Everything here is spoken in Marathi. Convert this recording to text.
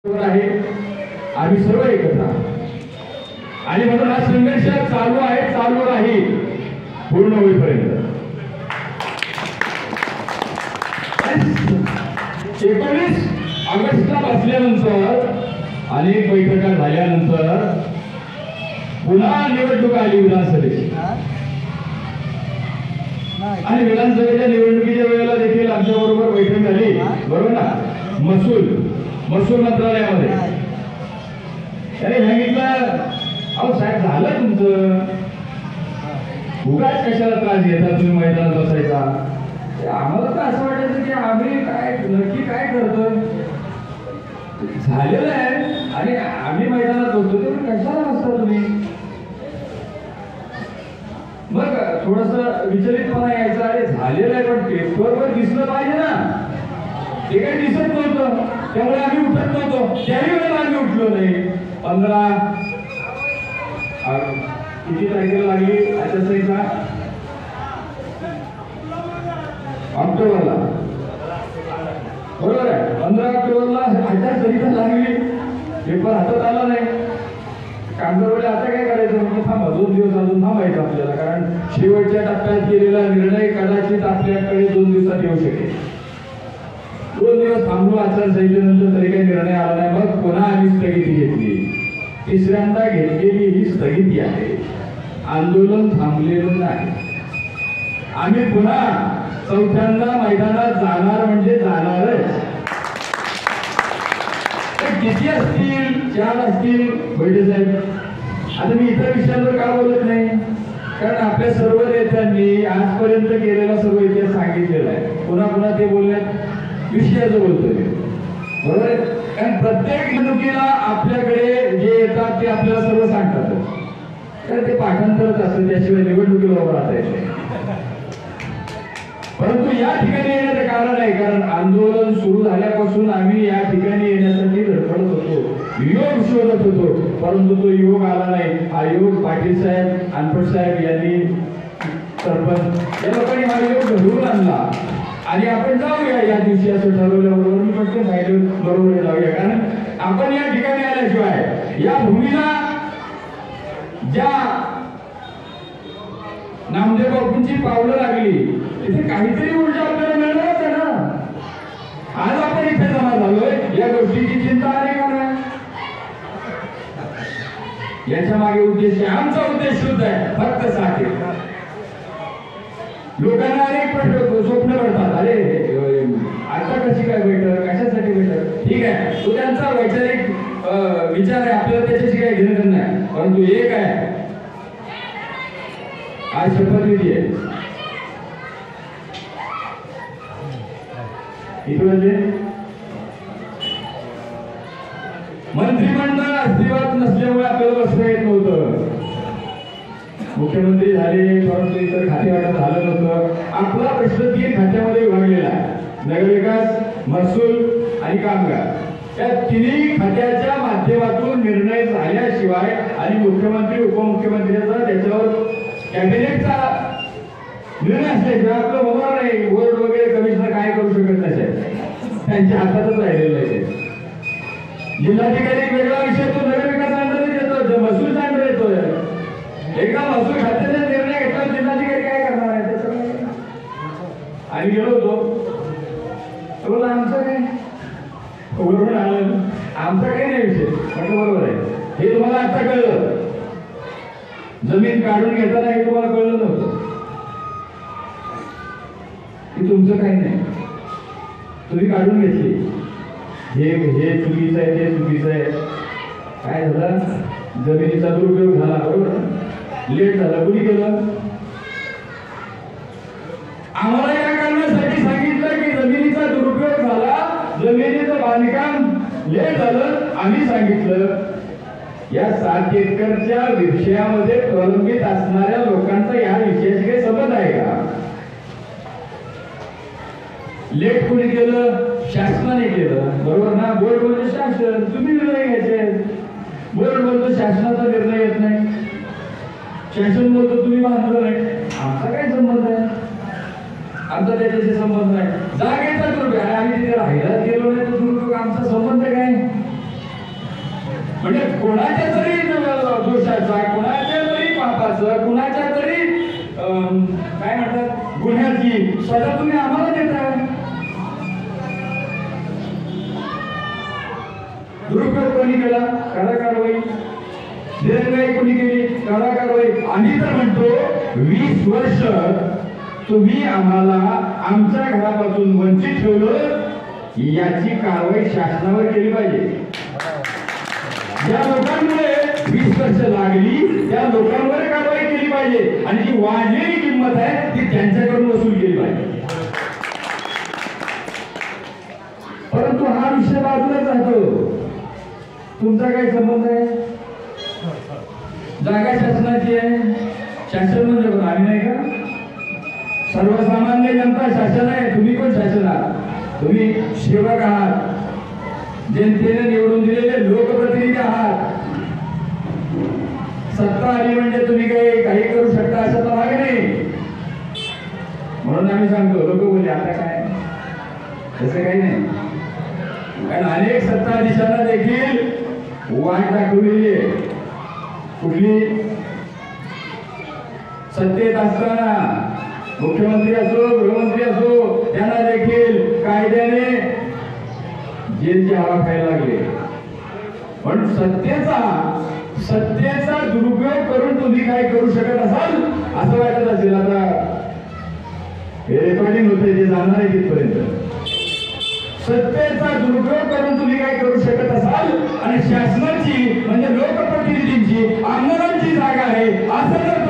आहे आम्ही सर्व एकत्र आणि म्हणून हा संघर्ष चालू आहे, चालू राहील पूर्ण होईपर्यंत. 19 ऑगस्टला बसल्यानंतर अनेक बैठका झाल्यानंतर पुन्हा निवडणूक आली विधानसभेची आणि विधानसभेच्या निवडणुकीच्या वेळेला देखील आमच्या बरोबर बैठक झाली, बरोबर ना. महसूल मंत्रालयामध्ये त्याने सांगितलं, अहो साहेब झालं तुमचं, उगाच कशाला त्रास घेता तुम्ही मैदानात बसायचा. आम्हाला तर असं वाटायचं की आम्ही काय नक्की काय करतोय, झालेलं आहे आणि आम्ही मैदानात बसतो तर कशाला बसता तुम्ही. मग थोडस विचलितपणा यायचा, अरे झालेलं आहे पण पेपरवर दिसलं पाहिजे ना, ते काही दिसत नव्हतं, त्यामुळे आम्ही उठत नव्हतो. त्याही वेळेला आम्ही उठलो नाही. 15 किती तारखेला लागली आचारसंहिता, ऑक्टोबरला, बरोबर आहे. 15 ऑक्टोबरला आचारसंहिता लागली, पेपर हातात आला नाही. कामगारवाले आता काय करायचं, म्हणजे थांबा 2 दिवस अजून थांबायचं आपल्याला, कारण शेवटच्या टप्प्यात केलेला निर्णय कदाचित आपल्याकडे 2 दिवसात येऊ शकेल. 2 दिवस थांबलो आचारसंहितेनंतर, तरी काही निर्णय आला नाही. मग पुन्हा आम्ही स्थगिती घेतली. तिसऱ्यांदा घेतलेली ही स्थगिती आहे, आंदोलन थांबलेलं नाही. आम्ही पुन्हा चौथ्यांदा मैदानात जाणार म्हणजे जाणारच. किती असतील, 4 असतील बैठे साहेब. आता मी इतर विषयांवर का बोलत नाही, कारण आपल्या सर्व नेत्यांनी आजपर्यंत केलेला सर्व इतिहास सांगितलेला आहे. पुन्हा पुन्हा ते बोलण्यात विषयाचं बोलतोय, बरोबर आहे. कारण प्रत्येक निवडणुकीला आपल्याकडे जे येतात ते आपल्याला सर्व सांगतात, कारण ते पाठांतरच असतं, त्याशिवाय निवडणुकीला उभं राहता येत नाही. परंतु या ठिकाणी येण्याचं कारण आहे, कारण आंदोलन सुरू झाल्यापासून आम्ही या ठिकाणी येण्यासाठी धडपडत होतो, योग शोधत होतो, परंतु तो योग आला नाही. हा योग पाटील साहेब, अनपट साहेब यांनी, सरपंच या लोकांनी हा योग घडवून आणला आणि आपण जाऊया या दिवशी असं ठरवल्याबरोबर मी पटकन सांगितलं बरोबर जाऊया, कारण आपण या ठिकाणी आल्याशिवाय या भूमीला ज्या नामदेव बापूंची पावलं लागली तिथे काहीतरी ऊर्जा आपल्याला मिळणार होतं ना. आज आपण इथे जमा झालोय, या गोष्टीची चिंता अनेकांना. याच्या मागे उद्देश, आमचा उद्देश शुद्ध आहे, फक्त साठी. लोकांना अनेक प्रश्न स्वप्न पडतात, अरे आता कशी काय बैठक, कशासाठी बैठक, ठीक आहे तो त्यांचा वैचारिक विचार आहे, आपल्याला त्याच्याशी काही घेणं नाही. परंतु एक आहे, आज शपथविधी आहे, मंत्रिमंडळ अस्तित्वात नसल्यामुळे आपल्याला बसता येत नव्हतं. मुख्यमंत्री झाले परंतु इतर खाते वाटप झालं नव्हतं. आपला प्रश्न 3 खात्यामध्ये विभागलेला आहे, नगरविकास, महसूल आणि कामगार. या तिन्ही खात्याच्या माध्यमातून निर्णय झाल्याशिवाय आणि मुख्यमंत्री उपमुख्यमंत्र्यांचा त्याच्यावर कॅबिनेटचा निर्णय असल्याशिवाय आपलं होणार नाही. बोर्ड वगैरे कमिशनर काय करू शकत नाही, त्यांच्या हातातच राहिलेलं आहे. जिल्हाधिकारी वेगळा विषय, तो नगरविकास अंडर येतो, महसूल अंडर येतोय. एकदा महसूल खात्याचा निर्णय घेतला, जिल्हाधिकारी काय करणार आहे त्याचं. आम्ही गेलो होतो, आमचं काय बरोबर आलं, आमचा काही नाही विषय, म्हटलं बरोबर आहे. हे तुम्हाला आता कळलं, जमीन काढून घेताना हे तुम्हाला कळलं नव्हतं की तुमचं काही नाही, तुम्ही काढून घेतली. हे चुकीचं आहे, ते चुकीचं आहे. काय झालं, जमिनीचा दुरुपयोग झाला, बरोबर, लेट झाला. कुणी केलं, आम्हाला या कारणासाठी सांगितलं की जमिनीचा दुरुपयोग झाला, जमिनीचं बांधकाम लेट झालं. आम्ही सांगितलं या 7 एकरच्या विषयामध्ये प्रलंबित असणाऱ्या लोकांचा या विषयाशी काही संबंध आहे का. लेट कोणी केलं, शासनाने केलं, बरोबर ना. बोर्ड म्हणजे शासन, तुम्ही निर्णय घ्यायचे. बोर्ड बोलतो शासनाचा निर्णय येत नाही, शासन बोलतो तुम्ही बांधलं नाही. आमचा काय संबंध आहे, आमचा त्याच्याशी संबंध नाही. जागेचा दुरुपयोग, आम्ही तिथे राहायला गेलो नाही तर दुरुपयोग आमचा संबंध काय. म्हणजे कोणाच्या तरी दोषाचा, कोणाच्या तरी पापाचं, कुणाच्या तरी काय म्हणतात गुन्ह्याची सजा तुम्ही आम्हाला देता. दुरुपयोग कोणी केला करा कारवाई, दिरंगाई कोणी केली करा कारवाई. आम्ही तर म्हणतो 20 वर्ष तुम्ही आम्हाला आमच्या घरापासून वंचित ठेवलं, याची कारवाई शासनावर केली पाहिजे. ज्या लोकांमुळे 20 वर्ष लागली त्या लोकांवर कारवाई केली पाहिजे आणि जी वाढलेली किंमत आहे ती त्यांच्याकडून वसूल केली पाहिजे. परंतु हा विषय बाजूलाच राहतो. तुमचा काय संबंध आहे? जागा शासनाची आहे. शासन म्हणजे कोण? आम्ही नाही का? सर्वसामान्य जनता शासन आहे. तुम्ही कोण शासन आहात? तुम्ही सेवक आहात, जनतेने निवडून दिलेले लोकप्रतिनिधी आहात. सत्ता आली म्हणजे तुम्ही काही करू शकता असं तर भाग नाही. म्हणून आम्ही सांगतो, लोक बोलले आता काय, तसं काही नाही. कारण अनेक सत्ताधीशांना देखील वाट दाखवलेली आहे. कुठली? सत्तेत असताना मुख्यमंत्री असो, गृहमंत्री असो, त्यांना देखील कायद्याने जेलची हवा खायला लागली. पण सत्तेचा दुरुपयोग करून तुम्ही काय करू शकत असाल असं वाटत असेल. आता हे रेकॉर्डिंग होते, जे जाणार आहे तिथपर्यंत. सत्तेचा दुरुपयोग करून तुम्ही काय करू शकत असाल आणि शासनाची म्हणजे लोकप्रतिनिधींची, आमदारांची जागा आहे असं जर